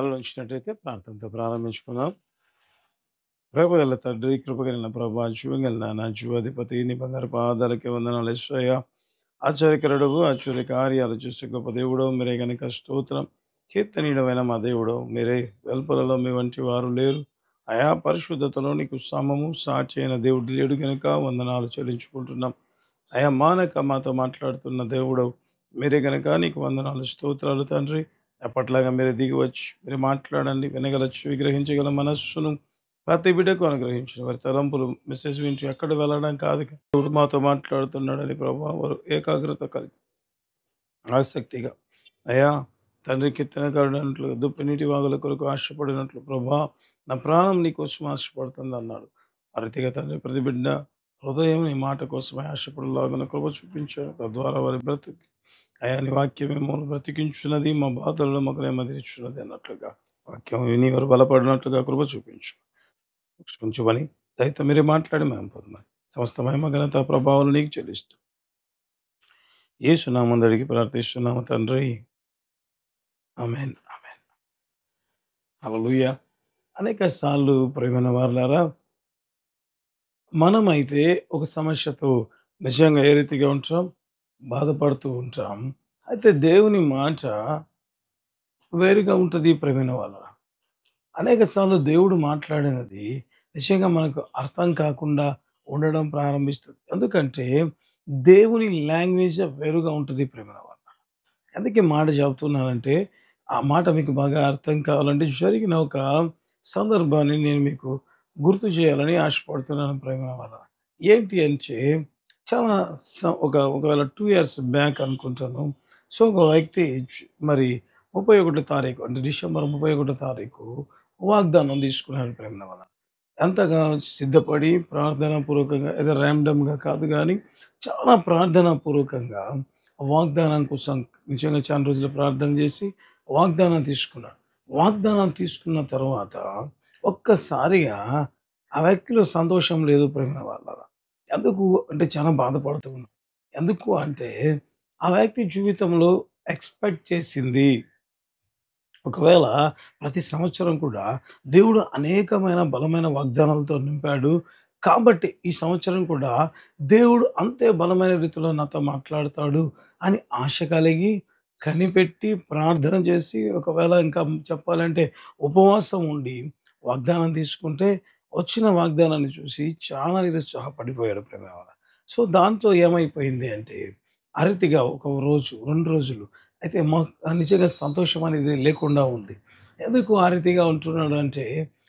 కళ్ళు ఉంచినట్టయితే ప్రార్థనతో ప్రారంభించుకుందాం. ప్రేమగల తండ్రి, కృపగలిగిన ప్రభా, జీవగల నాన్న, జీవాధిపతి, నీ బంగారు పాదాలకి వందనాలు యేసయ్యా. ఆశ్చర్యకరుడవు, ఆశ్చర్య కార్యాలు చేసే గొప్ప దేవుడో మీరే గనుక స్తోత్రం. కీర్తనీయుడమైన మా దేవుడో మీరే, వెల్పలలో మీ వంటి వారు లేరు. అయా పరిశుద్ధతలో నీకు సమము సాటి అయిన దేవుడు లేడు గనుక వందనాలు చెల్లించుకుంటున్నాం. అయా మానక మాతో మాట్లాడుతున్న దేవుడు మీరే గనుక నీకు వందనాలు స్తోత్రాలు తండ్రి. ఎప్పట్లాగా మీరే దిగి వచ్చి మీరు మాట్లాడండి. వినగల చెవి, గ్రహించగల మనస్సును ప్రతి బిడ్డకు అనుగ్రహించిన వారి తలంపులు మెసేజ్ వింటూ ఎక్కడ వెళ్ళడం కాదు, దేవుడు మాతో మాట్లాడుతున్నాడని ప్రభావ వారు ఏకాగ్రత కలిగి ఆసక్తిగా అయా తండ్రి కీర్తనకారుడు దుప్పి నీటి వాగుల కొరకు ఆశపడినట్లు ప్రభా నా ప్రాణం నీ కోసం ఆశపడుతుంది అన్నాడు. ఆ రీతిగా తండ్రి ప్రతి బిడ్డ హృదయం నీ మాట కోసమే ఆశపడలాగా కృప చూపించాడు. తద్వారా వారి బ్రతుకు అయా నీ వాక్యం మిమ్మల్ని బ్రతికించున్నది, మా బాధలను మాకు నెమ్మదించున్నది అన్నట్లుగా వాక్యం విని వారు బలపడినట్లుగా కృప చూపించు ఉంచుమని దయతో మీరే మాట్లాడి మేము పొందాలి. సమస్త మహిమ ఘనత ప్రభావాలు నీకు చెల్లిస్తూ యేసునామం అడిగి ప్రార్థిస్తున్నాము తండ్రి, ఆమేన్ ఆమేన్. హల్లెలూయా. అనేక సార్లు ప్రియమైన వారులారా, మనమైతే ఒక సమస్యతో నిజంగా ఏ రీతిగా ఉంటాం, బాధపడుతూ ఉంటాం. అయితే దేవుని మాట వేరుగా ఉంటుంది ప్రియమైన వాళ్ళ. అనేక సార్లు దేవుడు మాట్లాడినది నిజంగా మనకు అర్థం కాకుండా ఉండడం ప్రారంభిస్తుంది. ఎందుకంటే దేవుని లాంగ్వేజ్ వేరుగా ఉంటుంది ప్రియమైన వాళ్ళ. అందుకే మాట చెబుతున్నానంటే ఆ మాట మీకు బాగా అర్థం కావాలంటే జరిగిన ఒక సందర్భాన్ని నేను మీకు గుర్తు చేయాలని ఆశపడుతున్నాను ప్రియమైన వాళ్ళ. ఏంటి అంటే చాలా ఒకవేళ 2 ఇయర్స్ బ్యాక్ అనుకుంటాను. సో ఒక వ్యక్తి మరి 31 తారీఖు అంటే డిసెంబర్ 31 తారీఖు వాగ్దానం తీసుకున్నాడు ప్రేమల వల్ల. ఎంతగా సిద్ధపడి ప్రార్థనా పూర్వకంగా ఏదో ర్యాండమ్‌గా కాదు గానీ, చాలా ప్రార్థనా పూర్వకంగా వాగ్దానం కోసం నిజంగా చాలా రోజులు ప్రార్థన చేసి వాగ్దానం తీసుకున్నాడు. వాగ్దానం తీసుకున్న తర్వాత ఒక్కసారిగా ఆ వ్యక్తిలో సంతోషం లేదు ప్రేమల వాళ్ళ. ఎందుకు అంటే చాలా బాధపడుతూ ఉన్నాడు. ఎందుకు అంటే ఆ వ్యక్తి జీవితంలో ఎక్స్‌పెక్ట్ చేసింది ఒకవేళ ప్రతి సంవత్సరం కూడా దేవుడు అనేకమైన బలమైన వాగ్దానాలతో నింపాడు. కాబట్టి ఈ సంవత్సరం కూడా దేవుడు అంతే బలమైన రీతిలో నాతో మాట్లాడతాడు అని ఆశ కలిగి, కనిపెట్టి, ప్రార్థన చేసి, ఒకవేళ ఇంకా చెప్పాలంటే ఉపవాసం ఉండి వాగ్దానం తీసుకుంటే, వచ్చిన వాగ్దానాన్ని చూసి చాలా నిరుత్సాహపడిపోయాడు ప్రేమవల. సో, దాంతో ఏమైపోయింది అంటే, అరతిగా ఒక రోజు, 2 రోజులు అయితే నిజంగా సంతోషం అనేది లేకుండా ఉంది. ఎందుకు ఆ రీతిగా ఉంటున్నాడు అంటే,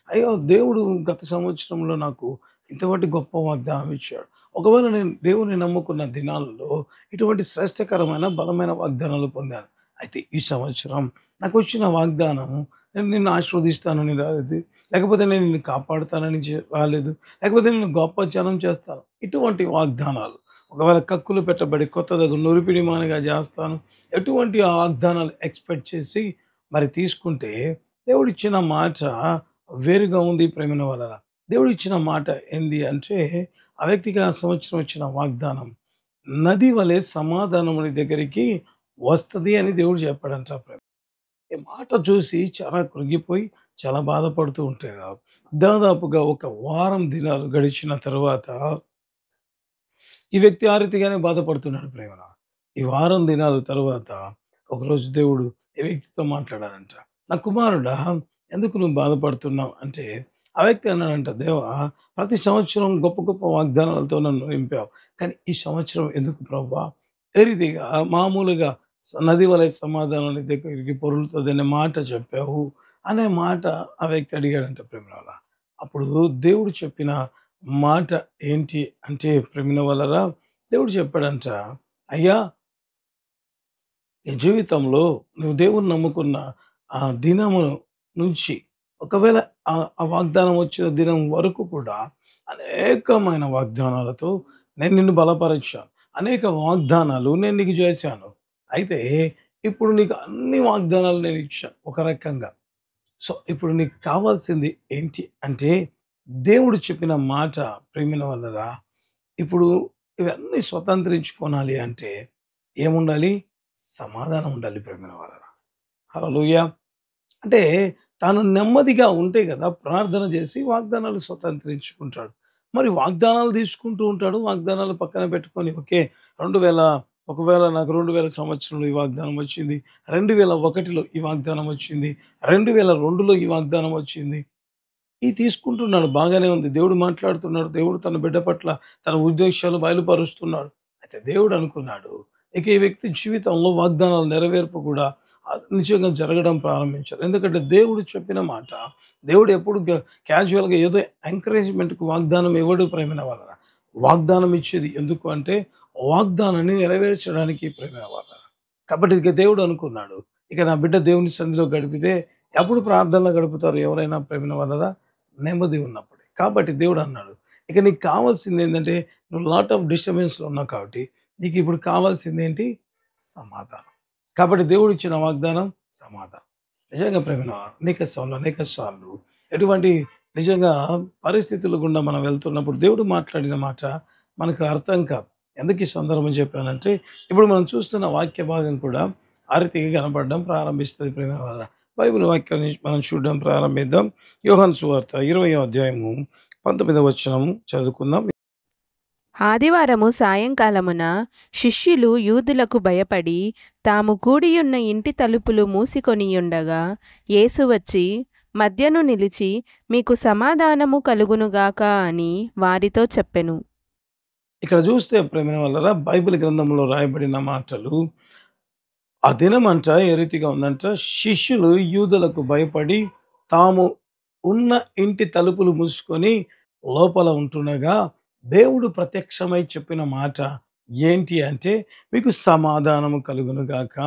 అయ్యో! దేవుడు గత సంవత్సరంలో నాకు ఇంతటి గొప్ప వాగ్దానం ఇచ్చాడు. ఒకవేళ నేను దేవుని నమ్ముకున్న దినాల్లో ఇటువంటి శ్రేష్టకరమైన, బలమైన వాగ్దానాలు పొందాను. అయితే ఈ సంవత్సరం నాకొచ్చిన వాగ్దానం నేను నిన్ను ఆశీర్వదిస్తానని రాలేదు. లేకపోతే నేను నిన్ను కాపాడుతానని రాలేదు. లేకపోతే నేను గొప్ప జనం చేస్తాను. ఇటువంటి వాగ్దానాలు ఒకవేళ కక్కులు పెట్టబడి కొత్తదగు నురిపిడి మానగా చేస్తాను. ఎటువంటి ఆ వాగ్దానాలు ఎక్స్‌పెక్ట్ చేసి మరి తీసుకుంటే దేవుడిచ్చిన మాట వేరుగా ఉంది ప్రేమైన వలన. దేవుడిచ్చిన మాట ఏంది అంటే ఆ వ్యక్తికి ఆ సంవత్సరం వచ్చిన వాగ్దానం నది వలె సమాధానం నీ దగ్గరికి వస్తది అని దేవుడు చెప్పాడంట ప్రేమ. ఈ మాట చూసి చాలా కృంగిపోయి చాలా బాధపడుతూ ఉంటే దాదాపుగా ఒక వారం దినాలు గడిచిన తర్వాత ఈ వ్యక్తి ఆ రీతిగానే బాధపడుతున్నాడు ప్రేమన. ఈ వారం దినాల తరువాత ఒకరోజు దేవుడు ఈ వ్యక్తితో మాట్లాడారంట. "నా కుమారుడా ఎందుకు నువ్వు బాధపడుతున్నావు" అంటే ఆ వ్యక్తి అన్నాడంట, "దేవా ప్రతి సంవత్సరం గొప్ప గొప్ప వాగ్దానాలతో నన్ను నింపావు. కానీ ఈ సంవత్సరం ఎందుకు ప్రభువా ఏ రీతిగా మామూలుగా నది వలె సమాధానం నీ దగ్గరికి పొర్లుతదనే మాట చెప్పావు" అనే మాట ఆ వ్యక్తి అడిగాడంట ప్రేమల. అప్పుడు దేవుడు చెప్పిన మాట ఏంటి అంటే ప్రేమిన వలరా దేవుడు చెప్పాడంట, "అయ్యా నీ జీవితంలో నువ్వు దేవుని నమ్ముకున్న ఆ దినము నుంచి ఒకవేళ ఆ వాగ్దానం వచ్చిన దినం వరకు కూడా అనేకమైన వాగ్దానాలతో నేను నిన్ను బలపరిచాను. అనేక వాగ్దానాలు నేను నీకు చేశాను. అయితే ఇప్పుడు నీకు అన్ని వాగ్దానాలు నేను ఇచ్చాను ఒక రకంగా. సో, ఇప్పుడు నీకు కావాల్సింది ఏంటి అంటే దేవుడు చెప్పిన మాట ప్రేమిన వల్లరా ఇప్పుడు ఇవన్నీ స్వతంత్రించుకోనాలి అంటే ఏముండాలి? సమాధానం ఉండాలి ప్రేమిన వల్లరా. హల్లెలూయా! అంటే తాను నెమ్మదిగా ఉంటే గదా! ప్రార్థన చేసి వాగ్దానాలు స్వతంత్రించుకుంటాడు. మరి వాగ్దానాలు తీసుకుంటూ ఉంటాడు. వాగ్దానాలు పక్కన పెట్టుకొని ఓకే. 2000 ఒకవేళ నాకు 2000 సంవత్సరంలో ఈ వాగ్దానం వచ్చింది. 2001లో ఈ వాగ్దానం వచ్చింది. 2002లో ఈ వాగ్దానం వచ్చింది. ఇది తీసుకుంటున్నాడు. బాగానే ఉంది. దేవుడు మాట్లాడుతున్నాడు. దేవుడు తన బిడ్డ పట్ల తన ఉద్దేశాలు బయలుపరుస్తున్నాడు. అయితే దేవుడు అనుకున్నాడు, ఇక ఈ వ్యక్తి జీవితంలో వాగ్దానాల నెరవేర్పు కూడా నిజంగా జరగడం ప్రారంభించారు. ఎందుకంటే దేవుడు చెప్పిన మాట, దేవుడు ఎప్పుడు క్యాజువల్‌గా ఏదో ఎంకరేజ్‌మెంట్‌కి వాగ్దానం ఇవ్వడు ప్రేమైన వాళ్ళరా. వాగ్దానం ఇచ్చేది ఎందుకు అంటే, వాగ్దానాన్ని నెరవేర్చడానికి ప్రేమైన వాళ్ళరా. కాబట్టి ఇక దేవుడు అనుకున్నాడు, ఇక నా బిడ్డ దేవుని సన్నిధిలో గడిపితే ఎప్పుడు ప్రార్థనలో గడుపుతారు ఎవరైనా ప్రేమైన వాళ్ళరా? నెమ్మది ఉన్నప్పుడే. కాబట్టి దేవుడు అన్నాడు, ఇక నీకు కావాల్సిందేంటంటే, నువ్వు లాట్ ఆఫ్ డిస్టర్బెన్స్‌లో ఉన్నావు కాబట్టి, నీకిప్పుడు కావాల్సిందేంటి? సమాధానం. కాబట్టి దేవుడిచ్చిన వాగ్దానం సమాధానం. నిజంగా ప్రేమైన అనేక సార్లు ఎటువంటి నిజంగా పరిస్థితుల గుండా మనం వెళ్తున్నప్పుడు దేవుడు మాట్లాడిన మాట మనకు అర్థం కాదు. ఎందుకు ఈ సందర్భం చెప్పానంటే, ఇప్పుడు మనం చూస్తున్న వాక్య భాగం కూడా ఆ రీతిగా కనపడడం ప్రారంభిస్తది ప్రేమైన వాళ్ళ. బైబిల్ వాక్యాన్ని మనం చూడడం ప్రారంభిద్దాం. యోహాను సువార్త 20వ అధ్యాయము 19వ వచనం చదువుకుందాం. ఆదివారము సాయంకాలమున శిష్యులు యూదులకు భయపడి తాము కూడియున్న ఇంటి తలుపులు మూసికొనియుండగా యేసు వచ్చి మధ్యను నిలిచి మీకు సమాధానము కలుగునుగాక అని వారితో చెప్పెను. ఇక్కడ చూస్తే ప్రేమైన వాళ్ళరా బైబిల్ గ్రంథంలో రాయబడిన మాటలు ఆ దినమంట ఏ రీతిగా ఉందంట, శిష్యులు యూదులకు భయపడి తాము ఉన్న ఇంటి తలుపులు మూసుకొని లోపల ఉంటుండగా దేవుడు ప్రత్యక్షమై చెప్పిన మాట ఏంటి అంటే, మీకు సమాధానము కలుగును గాక.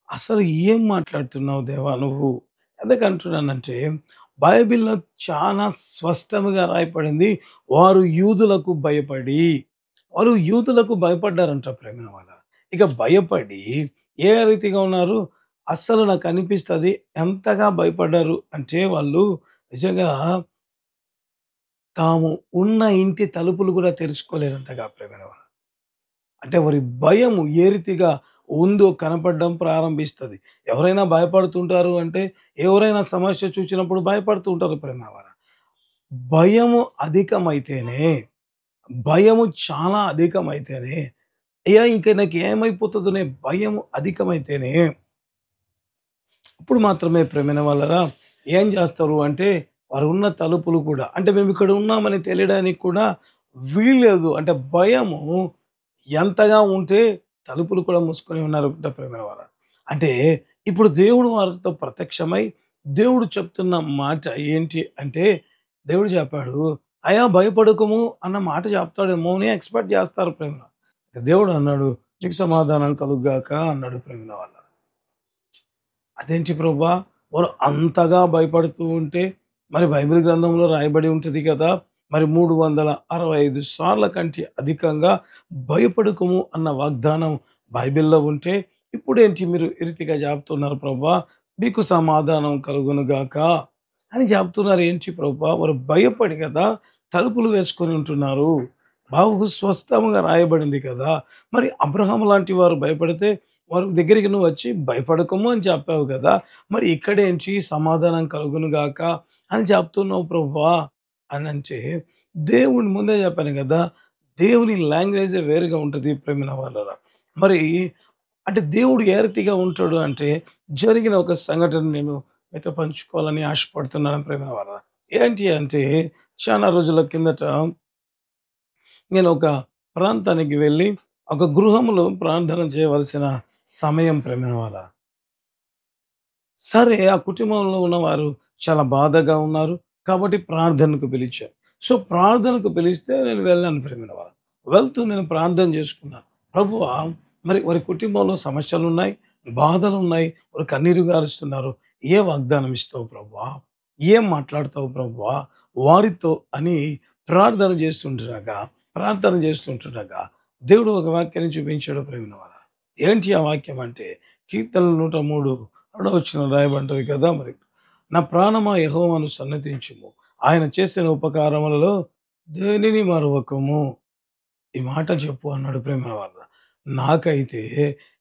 అసలు ఏం మాట్లాడుతున్నావు దేవా నువ్వు? ఎందుకంటున్నానంటే బైబిల్‌లో చాలా స్పష్టంగా రాయబడింది. వారు యూదులకు భయపడి, వాళ్ళు యూదులకు భయపడ్డారంట ప్రేమైన వాళ్ళ. ఇక భయపడి ఏ రీతిగా ఉన్నారు? అస్సలు నాకనిపిస్తది ఎంతగా భయపడ్డారు అంటే వాళ్ళు నిజంగా తాము ఉన్న ఇంటి తలుపులు కూడా తెరుచుకోలేనంతగా ప్రేమైన వాళ్ళ. అంటే వారి భయము ఏ రీతిగా ఉందో కనపడడం ప్రారంభిస్తది. ఎవరైనా భయపడుతుంటారు అంటే, ఎవరైనా సమస్య చూచినప్పుడు భయపడుతూ ఉంటారు ప్రేమవార. భయము అధికమైతేనే, భయము చాలా అధికమైతేనే, అయ్యా! ఇంక నాకేమైపోతదనే భయము అధికమైతేనే, అప్పుడు మాత్రమే ప్రేమైన వాళ్ళరా ఏం చేస్తారు అంటే, వారున్న తలుపులు కూడా అంటే మేమిక్కడ ఉన్నామని తెలియడానికి కూడా వీల్లేదు. అంటే భయము ఎంతగా ఉంటే తలుపులు కూడా మూసుకొని ఉన్నారంట ప్రేమైన వారా. అంటే ఇప్పుడు దేవుడు వారితో ప్రత్యక్షమై దేవుడు చెప్తున్న మాట ఏంటి అంటే, దేవుడు చెప్పాడు, "అయ్యా భయపడకుము" అన్న మాట చెప్తాడేమో అని ఎక్స్‌పెక్ట్ చేస్తారు ప్రేమలో. దేవుడు అన్నాడు, "నీకు సమాధానం కలుగుగాక" అన్నాడు ప్రేమలో వాళ్ళ. అదేంటి ప్రభువా! వారు అంతగా భయపడుతూ ఉంటే, మరి బైబిల్ గ్రంథంలో రాయబడి ఉంటది కదా! మరి 365 సార్ల కంటే అధికంగా భయపడకుము అన్న వాగ్దానం బైబిల్‌లో ఉంటే, ఇప్పుడేంటి మీరు ఈ రీతిగా చెప్తున్నారు ప్రభువా! మీకు సమాధానం కలుగును గాక అని చెప్తున్నారు ఏంటి ప్రభువా? వారు భయపడి కదా! తలుపులు వేసుకొని ఉంటున్నారు. బహు స్పష్టంగా రాయబడింది కదా! మరి అబ్రహాము లాంటి వారు భయపడితే వారి దగ్గరికి నువ్వు వచ్చి భయపడకము అని చెప్పావు కదా! మరి ఇక్కడేంటి సమాధానం కలుగును గాక అని చెప్తున్నావు ప్రభువా అనంటే, దేవుని ముందే చెప్పాను గదా! దేవుని లాంగ్వేజే వేరుగా ఉంటది ప్రేమైన వాళ్ళరా. మరి అంటే దేవుడు ఏ రీతిగా ఉంటాడు అంటే, జరిగిన ఒక సంఘటన నేను మీతో పంచుకోవాలని ఆశపడుతున్నాను ప్రేమైన వాళ్ళరా. ఏంటి అంటే, చానా రోజుల కిందట నేను ఒక ప్రాంతానికి వెళ్ళి, ఒక గృహంలో ప్రార్థన చేయవలసిన సమయం ప్రేమైన వాళ్ళరా. సరే. ఆ కుటుంబంలో ఉన్నవారు చాలా బాధగా ఉన్నారు. కాబట్టి ప్రార్థనకు పిలిచారు. సో, ప్రార్థనకు పిలిస్తే నేను వెళ్ళాను ప్రియమైన వాళ్ళ. వెళ్తూ నేను ప్రార్థన చేసుకున్నాను. ప్రభువా! మరి వారి కుటుంబంలో సమస్యలున్నాయి, బాధలున్నాయి, వారు కన్నీరు గారుస్తున్నారు. ఏ వాగ్దానం ఇస్తావు ప్రభువా? ఏం మాట్లాడతావు ప్రభువా? వారితో అని ప్రార్థన చేస్తుంటుండగా దేవుడు ఒక వాక్యాన్ని చూపించాడు ప్రేమైన వాళ్ళ. ఏంటి ఆ వాక్యం అంటే కీర్తనలు 103 రెండవ వచనం రాయబడ్డది కదా మరి. నా ప్రాణమా యెహోవాను సన్నతించుము. ఆయన చేసిన ఉపకారములలో దేనిని మరువకము. ఈ మాట చెప్పు అన్నాడు ప్రేమల వల్ల. నాకైతే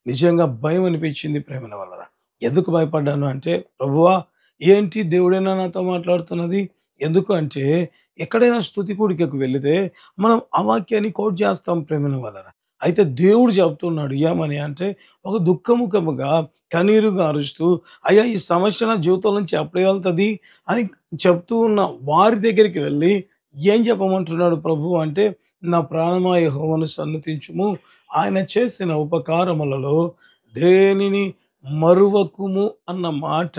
నిజంగా భయం అనిపించింది ప్రేమల వల్ల. ఎందుకు భయపడ్డాను అంటే, ప్రభువా ఏంటి దేవుడేనా నాతో మాట్లాడుతున్నది? ఎందుకు అంటే, ఎక్కడైనా స్తుతి కూడికకు వెళితే మనం ఆ వాక్యాన్ని కోట్ చేస్తాం ప్రేమను వలన. అయితే దేవుడు చెప్తున్నాడు ఏమని అంటే, ఒక దుఃఖముఖముగా కన్నీరు గారుస్తూ, అయ్యా ఈ సమస్య నా జీవితం నుంచి ఎప్పుడు వెళ్తది అని చెప్తూ ఉన్న వారి దగ్గరికి వెళ్ళి ఏం చెప్పమంటున్నాడు ప్రభువు అంటే, నా ప్రాణమా యెహోవాను సన్నుతించుము. ఆయన చేసిన ఉపకారములలో దేనిని మరువకుము అన్న మాట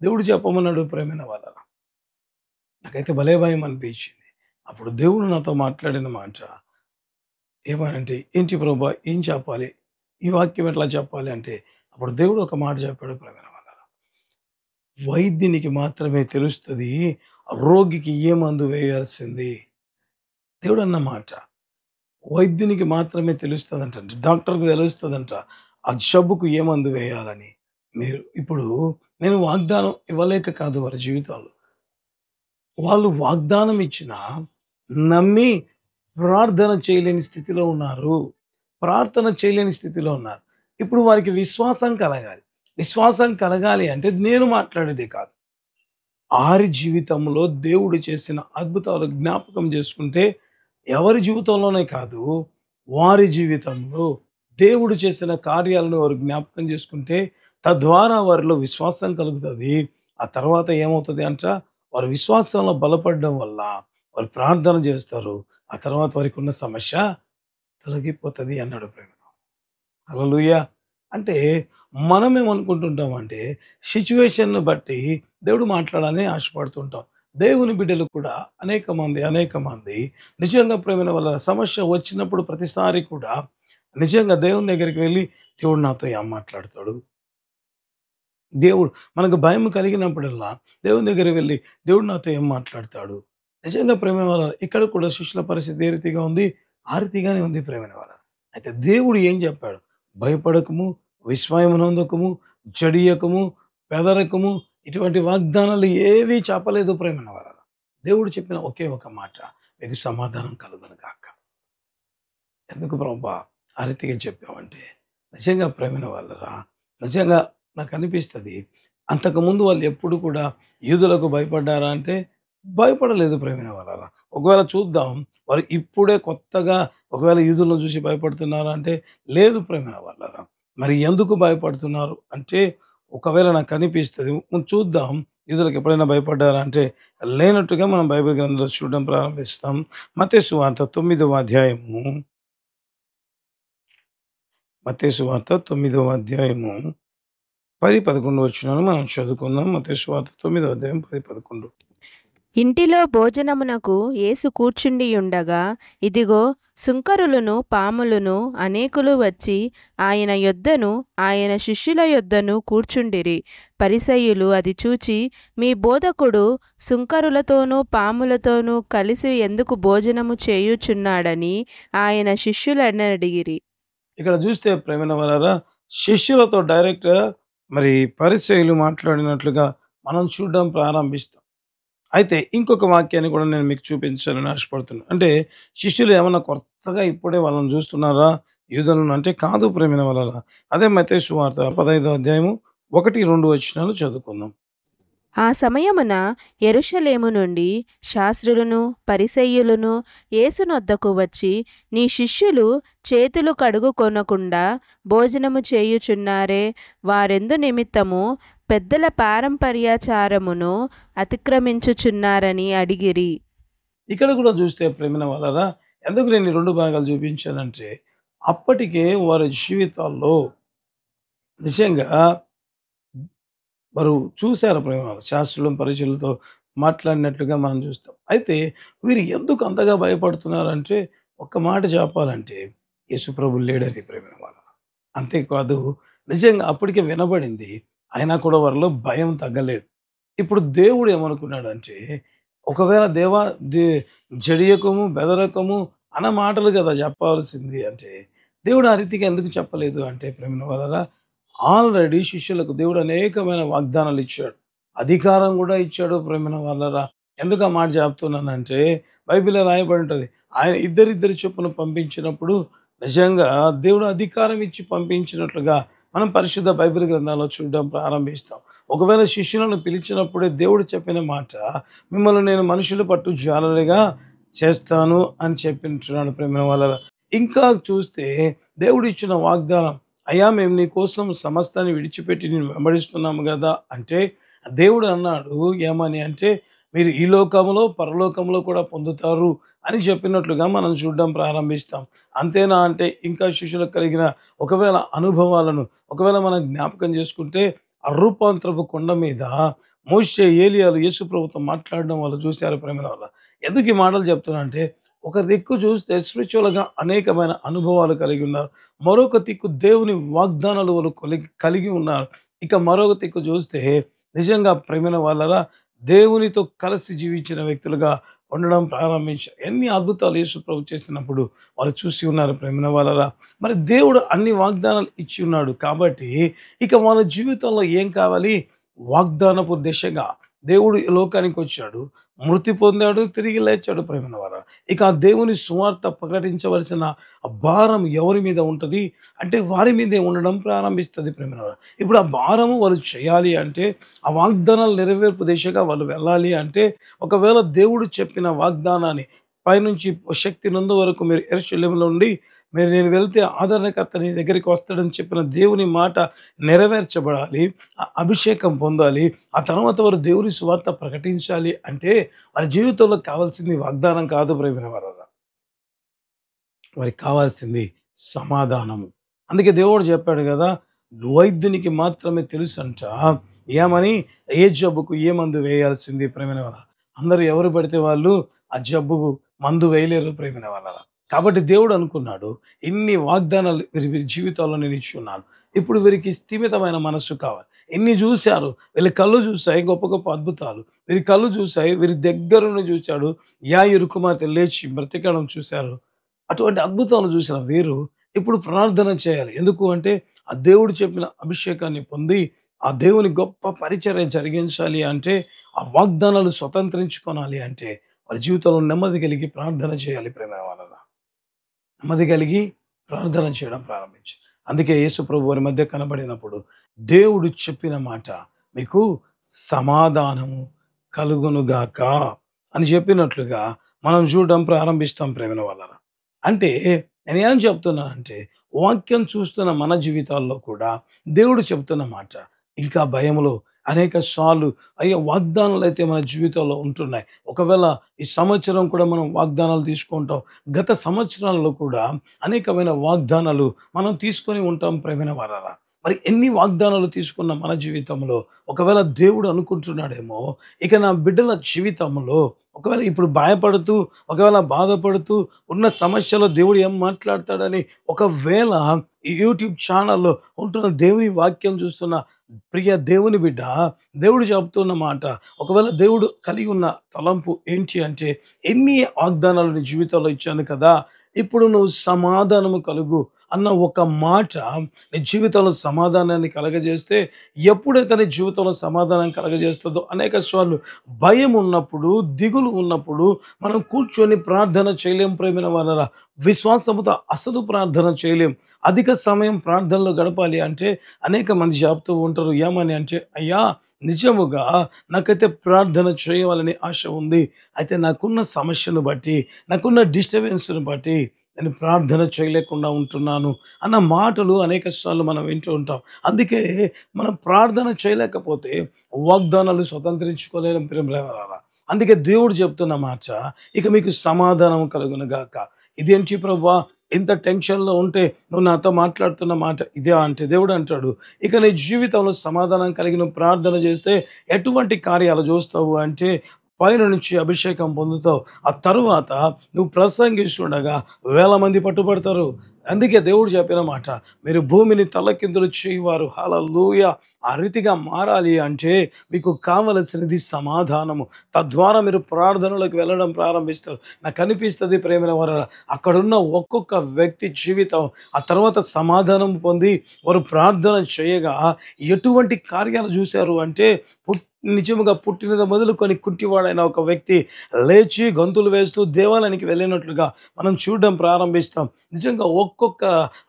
దేవుడు చెప్పమన్నాడు ప్రేమైన వాళ్ళ. నాకైతే భలే భయం అనిపించింది. అప్పుడు దేవుడు నాతో మాట్లాడిన మాట ఏమనంటే, ఏంటి ప్రభా ఏం చెప్పాలి? ఈ వాక్యం ఎట్లా చెప్పాలి అంటే, అప్పుడు దేవుడు ఒక మాట చెప్పాడు ప్రేమైన వాళ్ళ. వైద్యునికి మాత్రమే తెలుస్తది రోగికి ఏ మందు వేయాల్సింది. దేవుడు అన్న మాట. వైద్యునికి మాత్రమే తెలుస్తదంట. డాక్టర్‌కి తెలుస్తదంట. ఆ జబ్బుకు ఏ మందు వేయాలని. మీరు ఇప్పుడు నేను వాగ్దానం ఇవ్వలేక కాదు వారి జీవితాల్లో. వాళ్ళు వాగ్దానం ఇచ్చినా నమ్మి ప్రార్థన చేయలేని స్థితిలో ఉన్నారు. ప్రార్థన చేయలేని స్థితిలో ఉన్నారు. ఇప్పుడు వారికి విశ్వాసం కలగాలి. విశ్వాసం కలగాలి అంటే నేను మాట్లాడేదే కాదు. ఆరి జీవితంలో దేవుడు చేసిన అద్భుతాలు జ్ఞాపకం చేసుకుంటే ఎవరి జీవితంలోనే కాదు, వారి జీవితంలో దేవుడు చేసిన కార్యాలను వారు జ్ఞాపకం చేసుకుంటే తద్వారా వారిలో విశ్వాసం కలుగుతది. ఆ తర్వాత ఏమవుతది అంట, వారు విశ్వాసంలో బలపడడం వల్ల వారు ప్రార్థన చేస్తారు. ఆ తర్వాత వారికున్న సమస్య తొలగిపోతది అన్నాడు ప్రేమ. హల్లెలూయా! అంటే మనమేమనుకుంటుంటామంటే సిట్యుయేషన్‌ని బట్టి దేవుడు మాట్లాడాలని ఆశపడుతుంటాం. దేవుని బిడ్డలు కూడా అనేక మంది నిజంగా ప్రేమైన వాళ్ళ సమస్య వచ్చినప్పుడు ప్రతిసారి కూడా నిజంగా దేవుని దగ్గరికి వెళ్లి దేవుడు నాతో ఏం మాట్లాడతాడు? దేవుడు మనకు భయం కలిగినప్పుడల్లా దేవుని దగ్గరికి వెళ్లి దేవుడు నాతో ఏం మాట్లాడతాడు? నిజంగా ప్రేమైన వాళ్ళ ఇక్కడ కూడా శిష్యుల పరిస్థితి ఏ రీతిగా ఉంది? ఆ రీతిగానే ఉంది ప్రేమైన వాళ్ళ. అయితే దేవుడు ఏం చెప్పాడు? భయపడకము, విస్మయం నొందకము, జడియకము, బెదరకము ఇటువంటి వాగ్దానాలు ఏవి చెప్పలేదు ప్రేమైన వాళ్ళ. దేవుడు చెప్పిన ఒకే ఒక మాట, మీకు సమాధానం కలుగును గాక. ఎందుకు ప్రభా ఆ రీతిగా చెప్పావంటే, నిజంగా ప్రేమైన వాళ్ళరా, నిజంగా నాకు అనిపిస్తది. అంతకుముందు వాళ్ళు ఎప్పుడు కూడా యూదులకు భయపడ్డారా అంటే, భయపడలేదు ప్రేమైన వాళ్ళరా. ఒకవేళ చూద్దాం, వారు ఇప్పుడే కొత్తగా ఒకవేళ యూదులను చూసి భయపడుతున్నారా అంటే, లేదు ప్రేమైన వాళ్ళరా. మరి ఎందుకు భయపడుతున్నారు అంటే, ఒకవేళ నాకు అనిపిస్తది. చూద్దాం యూదులకు ఎప్పుడైనా భయపడ్డారా అంటే, లేనట్టుగా మనం బైబిల్ గ్రంథంలో చూడడం ప్రారంభిస్తాం. మత్తయి సువార్త 9వ అధ్యాయము మత్తయి సువార్త 9వ అధ్యాయము 10, 11 వచనాలు మనం చదువుకుందాం. మత్తయి సువార్త 9వ అధ్యాయం 10, 11. ఇంటిలో భోజనమునకు యేసు కూర్చుండియుండగా ఇదిగో సుంకరులను పాములను అనేకులు వచ్చి ఆయన యొద్దను ఆయన శిష్యుల యొద్దను కూర్చుండిరి. పరిసయ్యులు అది చూచి, మీ బోధకుడు సుంకరులతోనూ పాములతోనూ కలిసి ఎందుకు భోజనము చేయుచున్నాడని ఆయన శిష్యులనడిగిరి. ఇక్కడ చూస్తే ప్రేమైన వాళ్ళారా, శిష్యులతో డైరెక్ట్‌గా మరి పరిసయ్యులు మాట్లాడినట్లుగా మనం చూడడం ప్రారంభిస్తాం. అయితే ఇంకొక వాక్యాన్ని కూడా నేను మీకు చూపించాలని ఆశపడుతున్నాను. అంటే శిష్యులు ఏమన్నా కొత్తగా ఇప్పుడే వాళ్ళని చూస్తున్నారా యూదులను అంటే కాదు ప్రేమైన వాళ్ళారా. అదే మత్తయి సువార్త 15వ అధ్యాయము 1, 2 వచనాలు చదువుకుందాం. ఆ సమయమున యెరూషలేము నుండి శాస్త్రులను పరిసయ్యులను యేసునొద్దకు వచ్చి, నీ శిష్యులు చేతులు కడుగుకొనకుండా భోజనము చేయుచున్నారే, వారెందు నిమిత్తము పెద్దల పారంపర్యాచారమును అతిక్రమించుచున్నారని అడిగిరి. ఇక్కడ కూడా చూస్తే ప్రేమైన వాళ్ళారా, ఎందుకు నేను ఈ 2 భాగాలు చూపించానంటే, అప్పటికే వారి జీవితాల్లో నిజంగా వారు చూసారు ప్రేమ శాస్త్రులు పరిచయులతో మాట్లాడినట్లుగా మనం చూస్తాం. అయితే వీరు ఎందుకు అంతగా భయపడుతున్నారంటే, ఒక్క మాట చెప్పాలంటే యేసుప్రభు లేడని ప్రేమైన వాళ్ళ. అంతేకాదు నిజంగా అప్పటికే వినబడింది. అయినా కూడా వారిలో భయం తగ్గలేదు. ఇప్పుడు దేవుడు ఏమనుకున్నాడంటే, ఒకవేళ దేవా దే జడియకము, బెదరకము అన్న మాటలు కదా చెప్పాల్సింది అంటే, దేవుడు ఆ రీతిగా ఎందుకు చెప్పలేదు అంటే ప్రేమైన వాళ్ళరా, ఆల్రెడీ శిష్యులకు దేవుడు అనేకమైన వాగ్దానాలు ఇచ్చాడు. అధికారం కూడా ఇచ్చాడు ప్రేమైన వాళ్ళరా. ఎందుకు ఆ మాట చెప్తున్నానంటే, బైబిల్‌లో రాయబడి ఉంటది. ఆయన ఇద్దరిద్దరి చొప్పున పంపించినప్పుడు నిజంగా దేవుడు అధికారం ఇచ్చి పంపించినట్లుగా మనం పరిశుద్ధ బైబిల్ గ్రంథాల్లో చూడడం ప్రారంభిస్తాం. ఒకవేళ శిష్యులను పిలిచినప్పుడే దేవుడు చెప్పిన మాట, మిమ్మల్ని నేను మనుషుల పట్టు జాలరులుగా చేస్తాను అని చెప్పించున్నాడు ప్రేమ వాళ్ళ. ఇంకా చూస్తే దేవుడు ఇచ్చిన వాగ్దానం, అయ్యా మేము నీ కోసం సమస్తాన్ని విడిచిపెట్టి నేను వెంబడిస్తున్నాము కదా అంటే, దేవుడు అన్నాడు ఏమని అంటే, మీరు ఈ లోకంలో పరలోకంలో కూడా పొందుతారు అని చెప్పినట్లుగా మనం చూడడం ప్రారంభిస్తాం. అంతేనా అంటే ఇంకా శిష్యులకు కలిగిన ఒకవేళ అనుభవాలను ఒకవేళ మనం జ్ఞాపకం చేసుకుంటే, ఆ రూపాంతరపు కొండ మీద మోషే ఏలియాలు యేసు ప్రభుతో మాట్లాడడం వాళ్ళు చూశారు ప్రేమ వల్ల. ఎందుకు ఈ మాటలు చెప్తున్నా అంటే, ఒక దిక్కు చూస్తే స్పిరిచువల్‌గా అనేకమైన అనుభవాలు కలిగి ఉన్నారు. మరొక దిక్కు దేవుని వాగ్దానాలు వాళ్ళు కలిగి ఉన్నారు. ఇక మరొక దిక్కు చూస్తే నిజంగా ప్రేమైన వాళ్ళరా దేవునితో కలిసి జీవించిన వ్యక్తులుగా ఉండడం ప్రారంభించారు. ఎన్ని అద్భుతాలు యేసు ప్రభు చేసినప్పుడు వాళ్ళు చూసి ఉన్నారు ప్రేమైన వాళ్ళరా. మరి దేవుడు అన్ని వాగ్దానాలు ఇచ్చి ఉన్నాడు కాబట్టి ఇక వాళ్ళ జీవితంలో ఏం కావాలి? వాగ్దానపు దిశగా దేవుడు ఈ లోకానికి వచ్చాడు, మృతి పొందాడు, తిరిగి లేచాడు ప్రేమైన వారా. ఇక ఆ దేవుని సువార్త ప్రకటించవలసిన ఆ భారం ఎవరి మీద ఉంటది అంటే వారి మీదే ఉండడం ప్రారంభిస్తది ప్రేమైన వారా. ఇప్పుడు ఆ భారము వాళ్ళు చేయాలి అంటే, ఆ వాగ్దానాలు నెరవేర్పు దిశగా వాళ్ళు వెళ్ళాలి అంటే, ఒకవేళ దేవుడు చెప్పిన వాగ్దానాన్ని పైనుంచి శక్తి నందు వరకు మీరు యెరూషలేములో ఉండి మీరు నేను వెళ్తే ఆదరణకర్త నీ దగ్గరికి వస్తాడని చెప్పిన దేవుని మాట నెరవేర్చబడాలి. ఆ అభిషేకం పొందాలి. ఆ తర్వాత వారు దేవుని సువార్త ప్రకటించాలి అంటే వారి జీవితంలో కావాల్సింది వాగ్దానం కాదు ప్రియమైన వారలారా. వారికి కావాల్సింది సమాధానము. అందుకే దేవుడు చెప్పాడు కదా! వైద్యునికి మాత్రమే తెలుసంట ఏమని, ఏ జబ్బుకు ఏ మందు వేయాల్సింది ప్రియమైన వారలారా. అందరూ ఎవరు పడితే వాళ్ళు ఆ జబ్బుకు మందు వేయలేరు ప్రియమైన వారలారా. కాబట్టి దేవుడు అనుకున్నాడు, ఇన్ని వాగ్దానాలు వీరి జీవితాల్లో నేను ఇచ్చి ఉన్నాను. ఇప్పుడు వీరికి స్థిమితమైన మనస్సు కావాలి. ఎన్ని చూశారు, వీళ్ళ కళ్ళు చూశాయి గొప్ప గొప్ప అద్భుతాలు. వీరి కళ్ళు చూశాయి, వీరి దగ్గరుండి చూశాడు. యాయిరు కుమార్తె లేచి బ్రతికడం చూశారు. అటువంటి అద్భుతాలు చూసిన వీరు ఇప్పుడు ప్రార్థన చేయాలి. ఎందుకు అంటే ఆ దేవుడు చెప్పిన అభిషేకాన్ని పొంది ఆ దేవుని గొప్ప పరిచర్య జరిగించాలి అంటే, ఆ వాగ్దానాలు స్వతంత్రించుకోనాలి అంటే వారి జీవితంలో నెమ్మది కలిగి ప్రార్థన చేయాలి ప్రేమ వాళ్ళ. నెమ్మది కలిగి ప్రార్థన చేయడం ప్రారంభించి, అందుకే యేసు ప్రభు వారి మధ్య కనబడినప్పుడు దేవుడు చెప్పిన మాట, మీకు సమాధానము కలుగునుగాక అని చెప్పినట్లుగా మనం చూడడం ప్రారంభిస్తాం ప్రేమ వాళ్ళ. అంటే నేను ఏం చెప్తున్నానంటే, వాక్యం చూస్తున్న మన జీవితాల్లో కూడా దేవుడు చెప్తున్న మాట, ఇంకా భయములో అనేక సార్లు అయ్యో వాగ్దానాలు అయితే మన జీవితంలో ఉంటున్నాయి. ఒకవేళ ఈ సంవత్సరం కూడా మనం వాగ్దానాలు తీసుకుంటాం. గత సంవత్సరాల్లో కూడా అనేకమైన వాగ్దానాలు మనం తీసుకొని ఉంటాం ప్రేమైన వారారా. మరి ఎన్ని వాగ్దానాలు తీసుకున్న మన జీవితంలో ఒకవేళ దేవుడు అనుకుంటున్నాడేమో, ఇక నా బిడ్డల జీవితంలో ఒకవేళ ఇప్పుడు భయపడుతూ ఒకవేళ బాధపడుతూ ఉన్న సమస్యలో దేవుడు ఏం మాట్లాడతాడని ఒకవేళ ఈ యూట్యూబ్ ఛానల్లో ఉంటున్న దేవుని వాక్యం చూస్తున్న ప్రియ దేవుని బిడ్డ, దేవుడు చెప్తున్న మాట, ఒకవేళ దేవుడు కలిగి ఉన్న తలంపు ఏంటి అంటే, ఎన్ని వాగ్దానాలు నీ జీవితంలో ఇచ్చాను కదా, ఇప్పుడు నువ్వు సమాధానము కలుగు అన్న ఒక మాట నీ జీవితంలో సమాధానాన్ని కలగజేస్తే, ఎప్పుడైతే నీ జీవితంలో సమాధానం కలగజేస్తుందో అనేక సార్లు భయం ఉన్నప్పుడు, దిగులు ఉన్నప్పుడు మనం కూర్చొని ప్రార్థన చేయలేం ప్రేమైన వాళ్ళ. విశ్వాసముతో అసలు ప్రార్థన చేయలేం. అధిక సమయం ప్రార్థనలో గడపాలి అంటే అనేక మంది చెప్తూ ఉంటారు ఏమని అంటే, అయ్యా నిజముగా నాకైతే ప్రార్థన చేయాలని ఆశ ఉంది. అయితే నాకున్న సమస్యను బట్టి, నాకున్న డిస్టర్బెన్స్‌ను బట్టి నేను ప్రార్థన చేయలేకుండా ఉంటున్నాను అన్న మాటలు అనేక సార్లు మనం వింటూ ఉంటాం. అందుకే మనం ప్రార్థన చేయలేకపోతే వాగ్దానాలు స్వతంత్రించుకోలేం ప్రేమలారా. అందుకే దేవుడు చెప్తున్న మాట, ఇక మీకు సమాధానం కలుగునుగాక. ఇదేంటి ప్రభువా, ఇంత టెన్షన్‌లో ఉంటే నువ్వు నాతో మాట్లాడుతున్న మాట ఇదే అంటే, దేవుడు అంటాడు, ఇక నీ జీవితంలో సమాధానం కలిగి నువ్వు ప్రార్థన చేస్తే ఎటువంటి కార్యాలు చూస్తావు అంటే, పైన నుంచి అభిషేకం పొందుతావు. ఆ తరువాత నువ్వు ప్రసంగిస్తుండగా వేల మంది పట్టుబడతారు. అందుకే దేవుడు చెప్పిన మాట, మీరు భూమిని తలకిందులు చేయువారు. హల్లెలూయా. ఆ రీతిగా మారాలి అంటే మీకు కావలసినది సమాధానము. తద్వారా మీరు ప్రార్థనలోకి వెళ్ళడం ప్రారంభిస్తారు. నాకు అనిపిస్తుంది ప్రేమైన వారు, అక్కడున్న ఒక్కొక్క వ్యక్తి జీవితం ఆ తర్వాత సమాధానం పొంది వారు ప్రార్థన చేయగా ఎటువంటి కార్యాలు చూశారు అంటే, నిజముగా పుట్టినది మొదలుకొని కుంటివాడైన ఒక వ్యక్తి లేచి గంతులు వేస్తూ దేవాలయానికి వెళ్ళినట్లుగా మనం చూడడం ప్రారంభిస్తాం. నిజంగా ఒక్కొక్క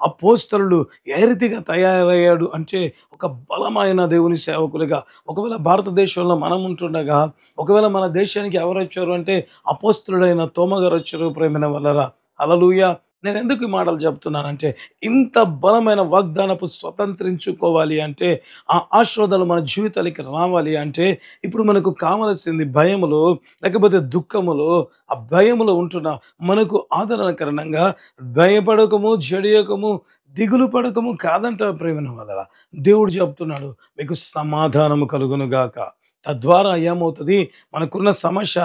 అపోస్తలుడు ఏ రీతిగా తయారయ్యాడు అంటే ఒక బలమైన దేవుని సేవకులుగా. ఒకవేళ భారతదేశంలో మనం ఉంటుండగా, ఒకవేళ మన దేశానికి ఎవరొచ్చారు అంటే అపోస్తలుడైన తోమ గారు వచ్చారు ప్రేమైన వల్లరా. హల్లెలూయా. నేను ఎందుకు ఈ మాటలు చెప్తున్నానంటే, ఇంత బలమైన వాగ్దానపు స్వతంత్రించుకోవాలి అంటే, ఆ ఆశీర్వాదాలు మన జీవితాలకి రావాలి అంటే, ఇప్పుడు మనకు కావలసింది భయములో, లేకపోతే దుఃఖములో, ఆ భయములో ఉంటున్న మనకు ఆదరణకరణంగా భయపడకము, జడియకము, దిగులు పడకము కాదంట ప్రేమైన వాళ్ళ. దేవుడు చెప్తున్నాడు, మీకు సమాధానము కలుగును గాక. తద్వారా ఏమవుతుంది, మనకున్న సమస్య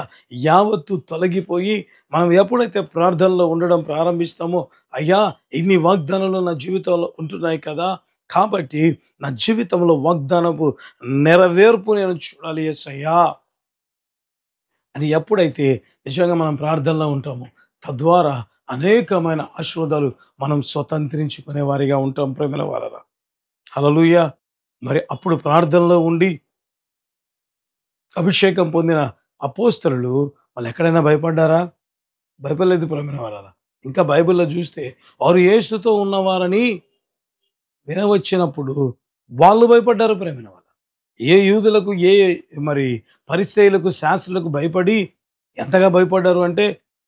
యావత్తు తొలగిపోయి, మనం ఎప్పుడైతే ప్రార్థనలో ఉండడం ప్రారంభిస్తామో, అయ్యా ఇన్ని వాగ్దానాలు నా జీవితంలో ఉంటున్నాయి కదా, కాబట్టి నా జీవితంలో వాగ్దానపు నెరవేర్పు నేను చూడాలి యేసయ్యా అని ఎప్పుడైతే నిజంగా మనం ప్రార్థనలో ఉంటామో, తద్వారా అనేకమైన ఆశీర్వాదాలు మనం స్వతంత్రించుకునే వారిగా ఉంటాం ప్రేమల వారరా. హల్లెలూయా. మరి అప్పుడు ప్రార్థనలో ఉండి అభిషేకం పొందిన అపోస్తలులు వాళ్ళు ఎక్కడైనా భయపడ్డారా? భయపడలేదు ప్రేమైన వారలా. ఇంకా బైబిల్‌లో చూస్తే వారు యేసుతో ఉన్నవారని వినవచ్చినప్పుడు వాళ్ళు భయపడ్డారు ప్రేమైన వాళ్ళ. ఏ యూదులకు, ఏ మరి పరిసయ్యులకు, శాస్త్రులకు భయపడి ఎంతగా భయపడ్డారు అంటే,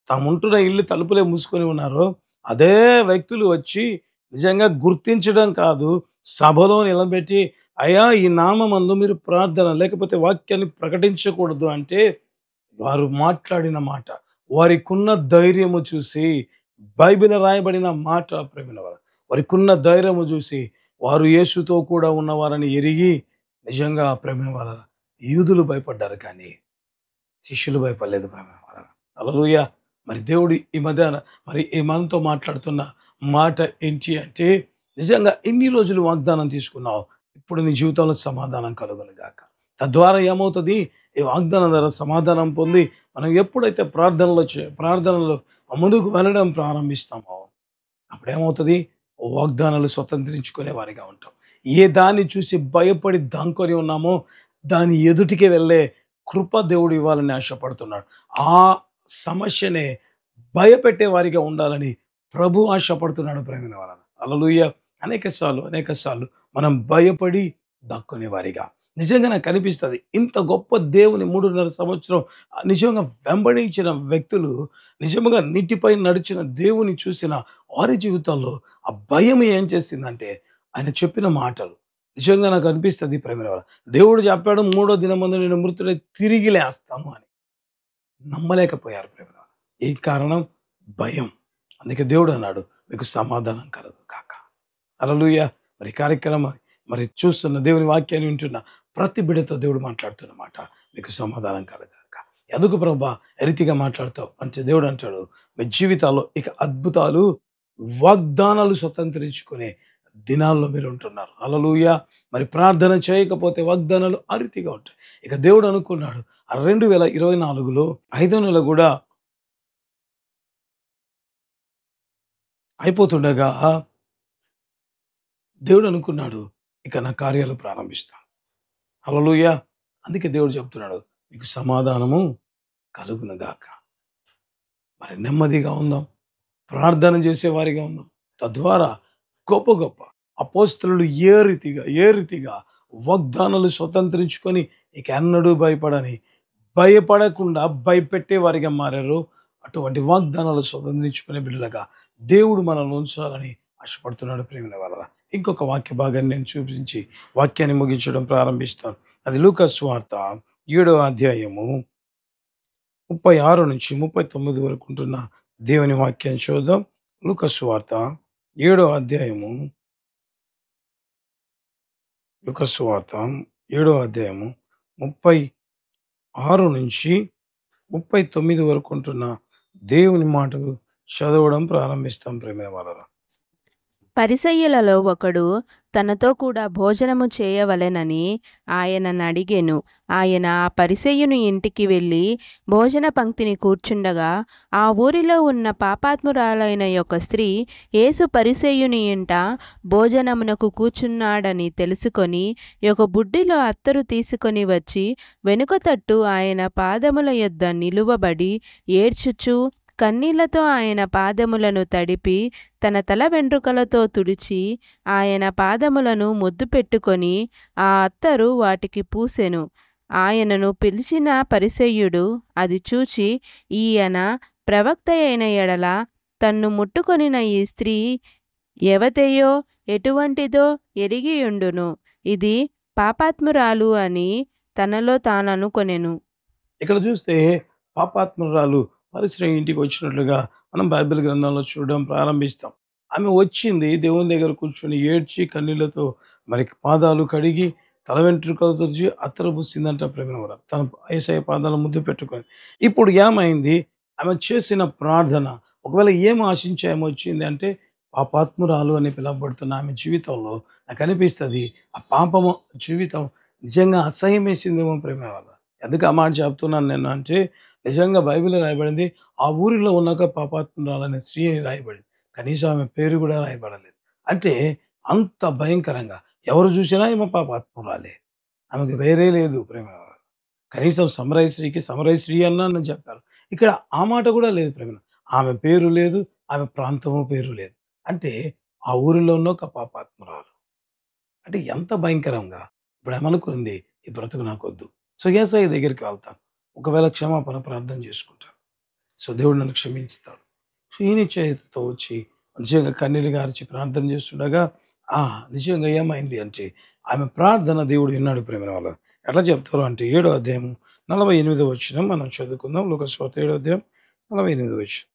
తాముంటున్న ఇల్లు తలుపులే మూసుకొని ఉన్నారో, అదే వ్యక్తులు వచ్చి నిజంగా గుర్తించడం కాదు, సభలో నిలబెట్టి, అయ్యా ఈ నామమందు మీరు ప్రార్థన లేకపోతే వాక్యాన్ని ప్రకటించకూడదు అంటే, వారు మాట్లాడిన మాట, వారికున్న ధైర్యము చూసి, బైబిల్ రాయబడిన మాట ప్రేమైన వారు, వారికున్న ధైర్యము చూసి, వారు యేసుతో కూడా ఉన్నవారని ఎరిగి, నిజంగా ప్రేమైన వార యూదులు భయపడ్డారు కానీ శిష్యులు భయపడలేదు ప్రేమైన వార. హల్లెలూయా. మరి దేవుడు ఈ మధ్యాహ్న మరి ఈ మనతో మాట్లాడుతున్న మాట ఏంటి అంటే, నిజంగా ఇన్ని రోజులు వాగ్దానం తీసుకున్నావు, ఇప్పుడు నీ జీవితంలో సమాధానం కలుగును గాక. తద్వారా ఏమవుతుంది, ఈ వాగ్దానం ద్వారా సమాధానం పొంది మనం ఎప్పుడైతే ప్రార్థనలో ముందుకు వెళ్ళడం ప్రారంభిస్తామో, అప్పుడేమవుతుంది, వాగ్దానాలు స్వతంత్రించుకునే వారిగా ఉంటాం. ఏ దాన్ని చూసి భయపడి దాంకొని ఉన్నామో దాని ఎదుటికి వెళ్ళే కృప దేవుడు ఇవ్వాలని ఆశపడుతున్నాడు. ఆ సమస్యనే భయపెట్టే వారిగా ఉండాలని ప్రభు ఆశపడుతున్నాడు ప్రేమైన వాళ్ళని. హల్లెలూయా. అనేక సార్లు మనం భయపడి దాక్కునే వారిగా నిజంగా నాకు అనిపిస్తుంది. ఇంత గొప్ప దేవుని 3.5 సంవత్సరం నిజంగా వెంబడించిన వ్యక్తులు, నిజంగా నీటిపై నడిచిన దేవుని చూసిన వారి జీవితాల్లో ఆ భయం ఏం చేసిందంటే, ఆయన చెప్పిన మాటలు నిజంగా నాకు అనిపిస్తుంది ప్రేమ వాళ్ళ. దేవుడు చెప్పాడు 3వ దినమందు నేను మృతుడై తిరిగి లేస్తాను అని. నమ్మలేకపోయారు ప్రేమ వాళ్ళ. ఏ కారణం? భయం. అందుకే దేవుడు అన్నాడు, మీకు సమాధానం కలదు కాక. హల్లెలూయా. మరి కార్యక్రమం మరి చూస్తున్న దేవుని వాక్యాన్ని వింటున్న ప్రతి బిడ్డతో దేవుడు మాట్లాడుతున్న మాట, మీకు సమాధానం కలగాక. ఎందుకు ప్రభా ఏ రీతిగా మాట్లాడతావు అంటే, దేవుడు అంటాడు, మీ జీవితాల్లో ఇక అద్భుతాలు, వాగ్దానాలు స్వతంత్రించుకునే దినాల్లో మీరు ఉంటున్నారు. హల్లెలూయా. మరి ప్రార్థన చేయకపోతే వాగ్దానాలు ఆ రీతిగా ఉంటాయి. ఇక దేవుడు అనుకున్నాడు, ఆ 2024లో 5వ నెల కూడా అయిపోతుండగా దేవుడు అనుకున్నాడు, ఇక నా కార్యాలు ప్రారంభిస్తాను. హల్లెలూయా. అందుకే దేవుడు చెప్తున్నాడు, మీకు సమాధానము కలుగును గాక. మరి నెమ్మదిగా ఉందాం, ప్రార్థన చేసేవారిగా ఉందాం. తద్వారా గొప్ప అపోస్తలులు ఏ రీతిగా వాగ్దానాలు స్వతంత్రించుకొని ఇక ఎన్నడూ భయపడకుండా భయపెట్టే వారిగా మారారు. అటువంటి వాగ్దానాలు స్వతంత్రించుకునే బిడ్డలుగా దేవుడు మనల్ని ఉంచాలని ఆశపడుతున్నాడు ప్రేమిన వాళ్ళ. ఇంకొక వాక్య భాగాన్ని నేను చూపించి వాక్యాన్ని ముగించడం ప్రారంభిస్తాను. అది లూకా సువార్త 7వ అధ్యాయము 36 నుంచి 39 వరకు ఉంటున్న దేవుని వాక్యాన్ని చూద్దాం. లూకా సువార్త 7వ అధ్యాయము 36 నుంచి 39 వరకు ఉంటున్న దేవుని మాటలు చదవడం ప్రారంభిస్తాం ప్రేమ వాళ్ళ. పరిసయ్యులలో ఒకడు తనతో కూడా భోజనము చేయవలెనని ఆయనను అడిగెను. ఆయన ఆ పరిసయ్యుని ఇంటికి వెళ్ళి భోజన పంక్తిని కూర్చుండగా, ఆ ఊరిలో ఉన్న పాపాత్మురాలైన యొక్క స్త్రీ యేసు పరిసయ్యుని ఇంట భోజనమునకు కూర్చున్నాడని తెలుసుకొని ఒక బుడ్డిలో అత్తరు తీసుకొని వచ్చి వెనుక తట్టు ఆయన పాదముల యొద్ద నిలువబడి ఏడ్చుచు, కన్నీళ్లతో ఆయన పాదములను తడిపి తన తల వెంట్రుకలతో తుడిచి ఆయన పాదములను ముద్దు పెట్టుకొని ఆ అత్తరు వాటికి పూసెను. ఆయనను పిలిచిన పరిసయ్యుడు అది చూచి, ఈయన ప్రవక్త అయిన ఎడల తన్ను ముట్టుకొనిన ఈ స్త్రీ ఎవతెయో ఎటువంటిదో ఎరిగియుండును, ఇది పాపాత్మురాలు అని తనలో తాననుకొనెను. ఇక్కడ చూస్తే పాపాత్మురాలు పరిశ్రమ ఇంటికి వచ్చినట్లుగా మనం బైబిల్ గ్రంథంలో చూడడం ప్రారంభిస్తాం. ఆమె వచ్చింది దేవుని దగ్గర కూర్చొని ఏడ్చి కన్నీళ్లతో మరి పాదాలు కడిగి తల వెంట్రుకలతో అత్తరు పూసిందంట ప్రేమ తన యేసయ్య పాదాల ముద్దు పెట్టుకొని. ఇప్పుడు ఏమైంది? ఆమె చేసిన ప్రార్థన ఒకవేళ ఏం ఆశించి ఆమె వచ్చింది అంటే పాపాత్మురాలు అని పిలువబడుతున్న ఆమె జీవితంలో నాకు అనిపిస్తుంది ఆ పాపము జీవితం నిజంగా అసహ్యం వేసిందేమో ప్రేమ వల్ల. ఎందుకు ఆ మాట చెప్తున్నాను నేను అంటే నిజంగా బైబిల్లో రాయబడింది ఆ ఊరిలో ఉన్నాక పాపాత్మురాలు అనే స్త్రీ అని రాయబడింది. కనీసం ఆమె పేరు కూడా రాయబడలేదు. అంటే అంత భయంకరంగా ఎవరు చూసినా ఈమె పాపాత్మురాలే, ఆమెకు వేరే లేదు ప్రేమ. కనీసం సమరయ స్త్రీ అన్నా అని చెప్పారు. ఇక్కడ ఆ మాట కూడా లేదు ప్రేమ. ఆమె పేరు లేదు, ఆమె ప్రాంతము పేరు లేదు. అంటే ఆ ఊరిలో ఉన్న ఒక పాపాత్మురాలు. అంటే ఎంత భయంకరంగా ఇప్పుడు ఏమనుకుంది, ఈ బ్రతుకు నాకొద్దు. సో యేసయ్య దగ్గరికి వెళ్తాను, ఒకవేళ క్షమాపణ ప్రార్థన చేసుకుంటాను, సో దేవుడు నన్ను క్షమించుతాడు. సో ఈ నిశ్చయితతో వచ్చి నిజంగా కన్నీళ్ళు గార్చి ప్రార్థన చేస్తుండగా నిజంగా ఏమైంది అంటే ఆమె ప్రార్థన దేవుడు విన్నాడు ప్రేమ వల్ల. ఎట్లా చెప్తారు అంటే 7వ అధ్యాయం 48వ వచనం మనం చదువుకుందాం. లూకాసు వార్త 7వ అధ్యాయం 48వ వచనం.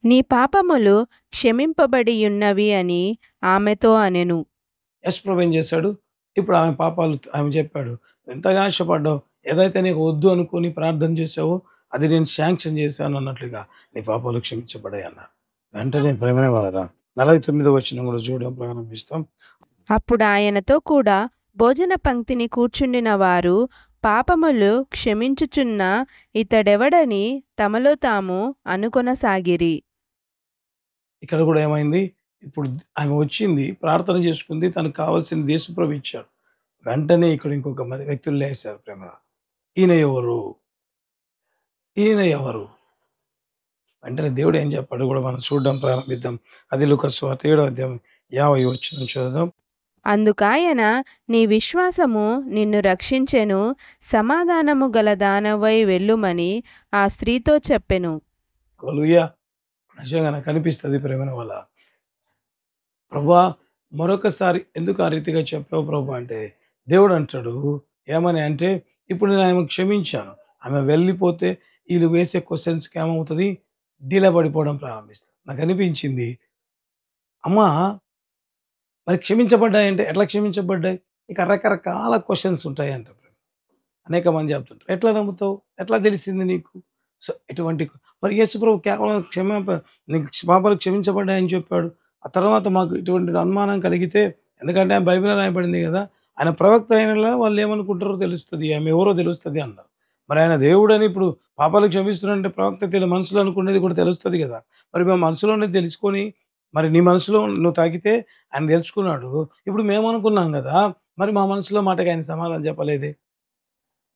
నీ పాపములు క్షమింపబడి ఉన్నవి అని ఆమెతో అనెను. యశ్ ప్రభు ఏం చేశాడు? ఇప్పుడు ఆమె పాపాలు ఆమె చెప్పాడు, ఎంతగా ఆశపడ్డావు, ఏదైతే నీకు వద్దు అనుకుని ప్రార్థన చేసావో అది నేను శాంక్షన్ చేశాను అన్నట్లుగా నీ పాపాలు క్షమించబడాయి అన్నారు. వెంటనే ప్రేమ వారా 49వ వచనం కూడా చూడడం ప్రారంభిస్తాం. అప్పుడు ఆయనతో కూడా భోజన పంక్తిని కూర్చుండిన వారు పాపములు క్షమించుచున్న ఇతడెవడని తమలో తాము అనుకొనసాగిరి. ఇక్కడ కూడా ఏమైంది? ఇప్పుడు ఆమె వచ్చింది, ప్రార్థన చేసుకుంది, తనకు కావాల్సిన దేశప్రభు ఇచ్చాడు. వెంటనే ఇక్కడ ఇంకొక వ్యక్తులు లేచారు ప్రేమ. ఈయన ఎవరు? ఈయన ఎవరు? వెంటనే దేవుడు ఏం చెప్పాడు కూడా మనం చూడడం ప్రారంభిద్దాం. అది లూకాసు వార్త 7వ అధ్యాయం 50వ వచనం చదువుదాం. అందుకాయన, నీ విశ్వాసము నిన్ను రక్షించెను, సమాధానము గల దానవై వెళ్ళుమని ఆ స్త్రీతో చెప్పెను. హల్లెలూయా. నిజంగా నాకు అనిపిస్తుంది ప్రేమ వల్ల, ప్రభా మరొకసారి ఎందుకు ఆ రీతిగా చెప్పావు ప్రభు అంటే దేవుడు అంటాడు ఏమని అంటే, ఇప్పుడు నేను ఆమె క్షమించాను, ఆమె వెళ్ళిపోతే వీళ్ళు వేసే క్వశ్చన్స్కి ఏమవుతుంది, డీలా పడిపోవడం ప్రారంభిస్తుంది. నాకు అనిపించింది, అమ్మా మరి క్షమించబడ్డాయంటే ఎట్లా క్షమించబడ్డాయి? ఇక రకరకాల క్వశ్చన్స్ ఉంటాయంట. అనేక మంది చెప్తుంటారు, ఎట్లా నమ్ముతావు, ఎట్లా తెలిసింది నీకు? సో ఎటువంటి మరి యేసు ప్రభు కేవలం నీకు పాపాలు క్షమించబడ్డాయని చెప్పాడు. ఆ తర్వాత మాకు ఇటువంటి అనుమానం కలిగితే, ఎందుకంటే ఆయన బైబిల్లో రాయబడింది కదా, ఆయన ప్రవక్త అయిన వాళ్ళు ఏమనుకుంటారో తెలుస్తుంది, ఆమె ఎవరో తెలుస్తుంది అన్నారు. మరి ఆయన దేవుడని ఇప్పుడు పాపాలు క్షమిస్తున్నారంటే ప్రవక్త మనసులో అనుకునేది కూడా తెలుస్తుంది కదా. మరి మేము మనసులోనే తెలుసుకొని, మరి నీ మనసులో నువ్వు తాకితే ఆయన తెలుసుకున్నాడు. ఇప్పుడు మేము అనుకున్నాం కదా, మరి మా మనసులో మాటకి ఆయన సమాధానం చెప్పలేదే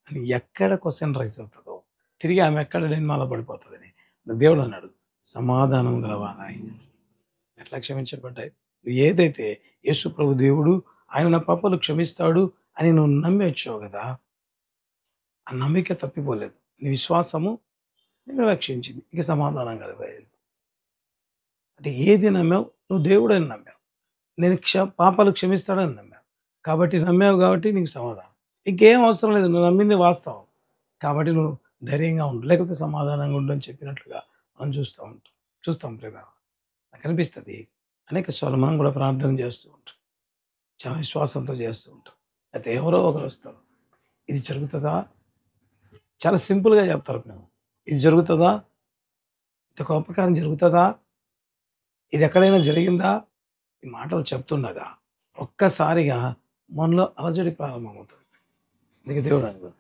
అని ఎక్కడ క్వశ్చన్ రైజ్ అవుతుందో తిరిగి ఆమె ఎక్కడ డెన్మాల పడిపోతుందని దేవుడు అన్నాడు, సమాధానం గలవానాయి. ఎట్లా క్షమించబడ్డాయి? నువ్వు ఏదైతే యేసు ప్రభు దేవుడు ఆయన నా పాపాలు క్షమిస్తాడు అని నువ్వు నమ్మి వచ్చావు కదా, ఆ నమ్మిక తప్పిపోలేదు. నీ విశ్వాసము నిన్ను రక్షించింది. ఇక సమాధానం కలగాలి. అంటే ఏది నమ్మావు? నువ్వు దేవుడని నమ్మావు, నేను పాపాలు క్షమిస్తాడని నమ్మావు కాబట్టి, నమ్మావు కాబట్టి నీకు సమాధానం. ఇంకేం అవసరం లేదు, నువ్వు నమ్మింది వాస్తవం కాబట్టి నువ్వు ధైర్యంగా ఉండు, లేకపోతే సమాధానంగా ఉండు అని చెప్పినట్లుగా మనం చూస్తాం ప్రేమ. నాకు అనిపిస్తుంది అనేక సార్లు మనం కూడా ప్రార్థన చేస్తూ ఉంటాం, చాలా విశ్వాసంతో చేస్తూ ఉంటాం. అయితే ఎవరో ఒకరు వస్తారు, ఇది జరుగుతుందా? చాలా సింపుల్గా చెప్తారు మేము, ఇది జరుగుతుందా, ఇది ఒక ఉపకారం జరుగుతుందా, ఇది ఎక్కడైనా జరిగిందా? ఈ మాటలు చెప్తుండగా ఒక్కసారిగా మనలో అలజడి ప్రారంభమవుతుంది. అందుకే దేవుడు అన్నాడు,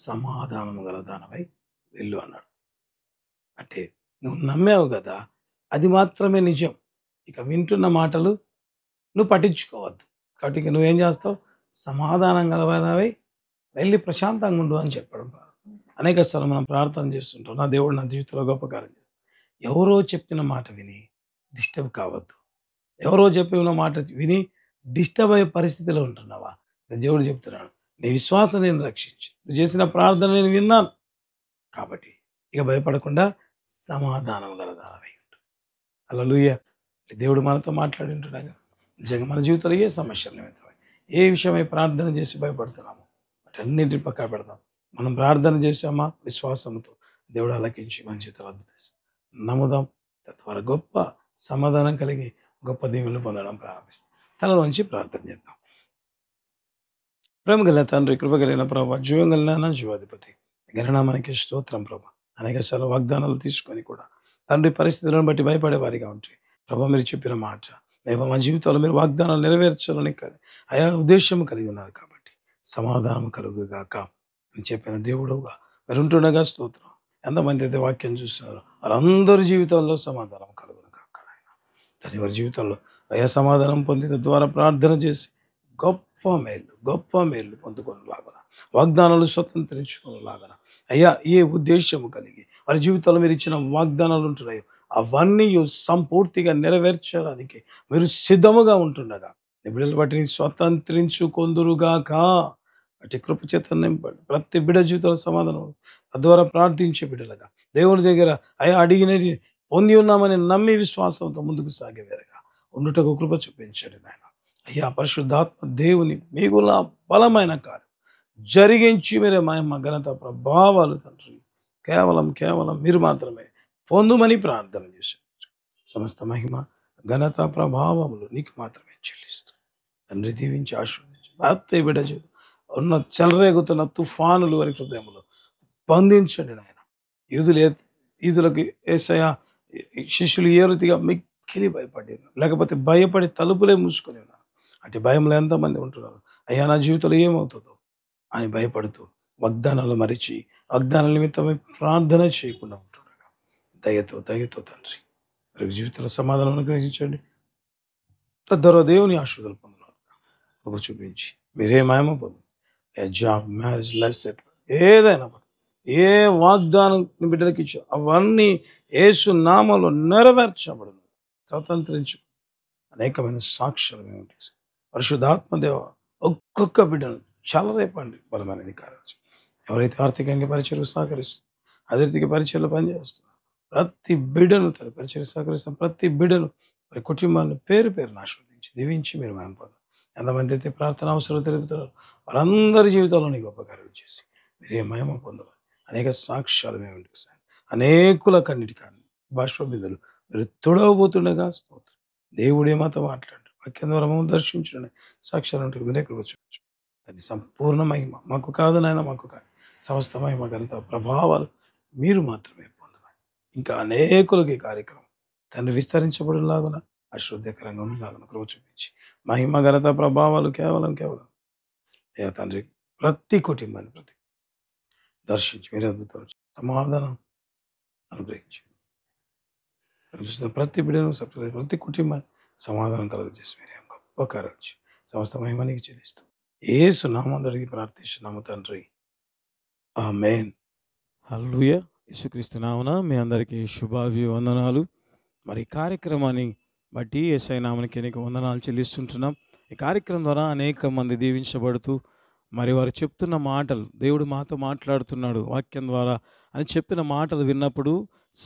సమాధానము గల దానవై వెళ్ళు అన్నాడు. అంటే నువ్వు నమ్మావు కదా, అది మాత్రమే నిజం. ఇక వింటున్న మాటలు నువ్వు పట్టించుకోవద్దు. కాబట్టి ఇక నువ్వేం చేస్తావు? సమాధానం గలవాదవై వెళ్ళి ప్రశాంతంగా ఉండు అని చెప్పడం. అనేక సార్లు మనం ప్రార్థన చేస్తుంటాం, నా దేవుడు నా జీవితంలో గొప్ప కార్యం చేస్తాడు. ఎవరో చెప్పిన మాట విని డిస్టర్బ్ కావద్దు. ఎవరో చెప్పిన మాట విని డిస్టర్బ్ అయ్యే పరిస్థితిలో ఉంటున్నావా? దేవుడు చెప్తున్నాడు, నీ విశ్వాసం నేను రక్షించి నువ్వు చేసిన ప్రార్థన నేను విన్నాను కాబట్టి ఇక భయపడకుండా సమాధానం గల దానమై ఉండు. హల్లెలూయా. దేవుడు మనతో మాట్లాడి ఉంటున్నాగా. నిజంగా మన జీవితంలో ఏ సమస్యల నిమిత్తమై ఏ విషయమై ప్రార్థన చేసి భయపడుతున్నాము వాటన్నింటిని పక్కన పెడదాం. మనం ప్రార్థన చేసామా విశ్వాసంతో దేవుడు ఆలకించి మన జీవితంలో అద్భుతం నమ్ముదాం. తద్వారా గొప్ప సమాధానం కలిగి గొప్ప దీవెనలు పొందడం ప్రారంభిస్తాం. తనలోంచి ప్రార్థన చేద్దాం. ప్రేమ గల తండ్రి, కృప కలిగిన ప్రభా, జీవం కలిగిన జీవాధిపతి, గణనామానికి స్తోత్రం ప్రభా. అనేక సార్లు వాగ్దానాలు తీసుకొని కూడా తండ్రి పరిస్థితులను బట్టి భయపడే వారిగా ఉంటే ప్రభా మీరు చెప్పిన మాట మేము మా జీవితంలో మీరు వాగ్దానాలు నెరవేర్చాలని ఆయా ఉద్దేశం కలిగి ఉన్నారు కాబట్టి సమాధానం కలుగుగాక అని చెప్పిన దేవుడుగా మీరు ఉంటుండగా స్తోత్రం. ఎంతమంది అయితే వాక్యం చూస్తున్నారు వారందరి జీవితంలో సమాధానం కలుగును కాక నాయన. దాని వారి జీవితంలో అయా సమాధానం పొంది తద్వారా ప్రార్థన చేసి గొప్ప మేలు పొందుకునేలాగా వాగ్దానాలు స్వతంత్రించుకునేలాగా అయ్యా ఏ ఉద్దేశము కలిగి వారి జీవితంలో మీరు ఇచ్చిన వాగ్దానాలు ఉంటున్నాయో అవన్నీ సంపూర్తిగా నెరవేర్చడానికి మీరు సిద్ధముగా ఉంటుండగా బిడ్డలు వాటిని స్వతంత్రించుకొందురుగాక. అటు కృప చేత నింపండి. ప్రతి బిడ్డ జీవితంలో సమాధానం తద్వారా ప్రార్థించే బిడ్డలుగా దేవుని దగ్గర అయ్యా అడిగినది పొంది ఉన్నామని నమ్మి విశ్వాసంతో ముందుకు సాగే వేరగా ఉండుటకు కృప చూపించండి నాయన. అయ్యా పరిశుద్ధాత్మ దేవుని మీగుల బలమైన కార్యం జరిగించి మీరే మహిమ ఘనత ప్రభావాలు తండ్రి కేవలం మీరు మాత్రమే పొందుమని ప్రార్థన చేశారు. సమస్త మహిమ ఘనత ప్రభావములు నీకు మాత్రమే చెల్లిస్తూ తండ్రి దీవించి ఆశీర్వదించి భర్త బిడ్డ జీవితం ఉన్న చెలరేగుతున్న తుఫానులు వారి హృదయంలో బంధించండి నాయన. ఈదులకు యేసయ్య శిష్యులు ఏ రీతిగా మిక్కిలి భయపడి లేకపోతే భయపడి తలుపులే మూసుకొని ఉన్నారు. అటు భయంలో ఎంతమంది ఉంటున్నారు, అయ్యా నా జీవితంలో ఏమవుతుందో అని భయపడుతూ వాగ్దానాలు మరిచి వాగ్దానాల నిమిత్తమై ప్రార్థన చేయకుండా ఉంటుండగా దయతో తండ్రి వారి జీవితంలో సమాధానం అనుగ్రహించండి. తద్వారా దేవుని ఆశీర్వాదాలు పొందడం చూపించి మీరే మహిమ పొందు. జాబ్, మ్యారేజ్, లైఫ్ సెట్ ఏదైనా ఏ వాగ్దానం బిడ్డలకి ఇచ్చా అవన్నీ యేసు నామములో నెరవేర్చబడును. స్వతంత్రించు అనేకమైన సాక్ష్యాలు మేము ఉంటాయి. పరిశుద్ధాత్మదేవ ఒక్కొక్క బిడ్డను చాలా రేపండి బలమైన అధికారం. ఎవరైతే ఆర్థికంగా పరిచయం సహకరిస్తారు అదే రీతిగా పరిచయలో పనిచేస్తున్నారు ప్రతి బిడ్డను తన పరిచయం సహకరిస్తాం. ప్రతి బిడ్డను వారి కుటుంబాన్ని పేరు ఆశీర్వదించి దీవించి మీరు మేము పొందాం. ఎంతమంది అయితే ప్రార్థన అవసరం తెలుపుతున్నారు వారందరి జీవితంలో నీ గొప్ప కార్యం చేసి మీరే మహిమ పొందవాలి. అనేక సాక్ష్యాలు మేము ఉంటాయి. అనేకుల కన్నిటి కానీ భాష బిడ్డలు మీరు తొడవబోతుండగా స్తోత్రం. దేవుడే మాతో మాట్లాడు వాక్యం ద్వారా మమ్మల్ని దర్శించండి. సాక్ష్యాలు ఉంటే మీరే కృపచ్చు. దాన్ని సంపూర్ణ మహిమ మాకు కాదు నాయన, మాకు కాదు సమస్త మహిమ ఘనత ప్రభావాలు మీరు మాత్రమే పొందవాలి. ఇంకా అనేకులకి కార్యక్రమం తండ్రి విస్తరించబడిలాగున అశ్రద్ధకరంగా ఉండేలాగా కృప చూపించి మహిమ ఘనత ప్రభావాలు కేవలం అయ్యా తండ్రి ప్రతి కుటుంబాన్ని దర్శించి మీరు అద్భుతం సమాధానం అనుగ్రహించి ప్రతి బిడ్డను ప్రతి కుటుంబాన్ని సమాధానం కలుగజేసి మీరే గొప్ప కార్యం సమస్త మహిమనికి చెల్లిస్తాం. యేసు నామమున అడిగి ప్రార్థిస్తున్నాము తండ్రి, ఆమేన్. హల్లెలూయా. యేసుక్రీస్తు నామమున మీ అందరికీ శుభాభివందనాలు. మరి కార్యక్రమాన్ని బట్టి యేసయ్య నామమునకి అనేక వందనాలు చెల్లిస్తుంటున్నాం. ఈ కార్యక్రమం ద్వారా అనేక మంది దీవించబడుతూ మరి వారు చెప్తున్న మాటలు దేవుడు మాతో మాట్లాడుతున్నాడు వాక్యం ద్వారా అని చెప్పిన మాటలు విన్నప్పుడు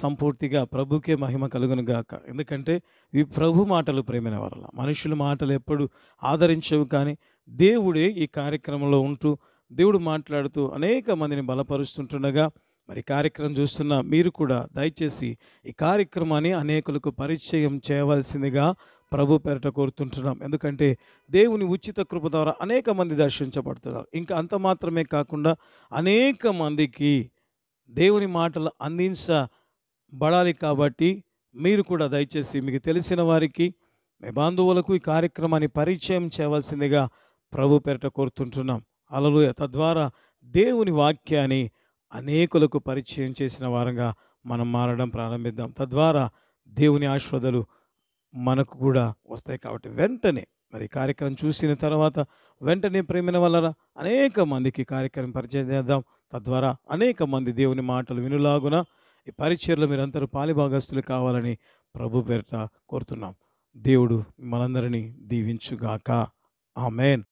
సంపూర్తిగా ప్రభుకే మహిమ కలుగును గాక. ఎందుకంటే ఈ ప్రభు మాటలు ప్రేమైన వరల మనుషుల మాటలు ఎప్పుడు ఆదరించవు, కానీ దేవుడే ఈ కార్యక్రమంలో ఉంటూ దేవుడు మాట్లాడుతూ అనేక మందిని బలపరుస్తుంటుండగా మరి కార్యక్రమం చూస్తున్న మీరు కూడా దయచేసి ఈ కార్యక్రమాన్ని అనేకులకు పరిచయం చేయవలసిందిగా ప్రభు పేరట కోరుతుంటున్నాం. ఎందుకంటే దేవుని ఉచిత కృప ద్వారా అనేక మంది దర్శించబడుతున్నారు. ఇంకా అంత మాత్రమే కాకుండా అనేక మందికి దేవుని మాటలు అందించబడాలి. కాబట్టి మీరు కూడా దయచేసి మీకు తెలిసిన వారికి మీ బంధువులకు ఈ కార్యక్రమాన్ని పరిచయం చేయవలసిందిగా ప్రభు పేరట కోరుతుంటున్నాం. హల్లెలూయా. తద్వారా దేవుని వాక్యాన్ని అనేకులకు పరిచయం చేసిన వారంగా మనం మారడం ప్రారంభిద్దాం. తద్వారా దేవుని ఆశీర్వాదాలు మనకు కూడా వస్తాయి. కాబట్టి వెంటనే మరి కార్యక్రమం చూసిన తర్వాత వెంటనే ప్రేమైన వల్ల అనేక మందికి కార్యక్రమం పరిచయం చేద్దాం. తద్వారా అనేక మంది దేవుని మాటలు వినులాగున ఈ పరిచర్లో మీరందరూ పాలిభాగస్తులు కావాలని ప్రభు పేరిట కోరుతున్నాం. దేవుడు మనందరినీ దీవించుగాక. ఆమేన్.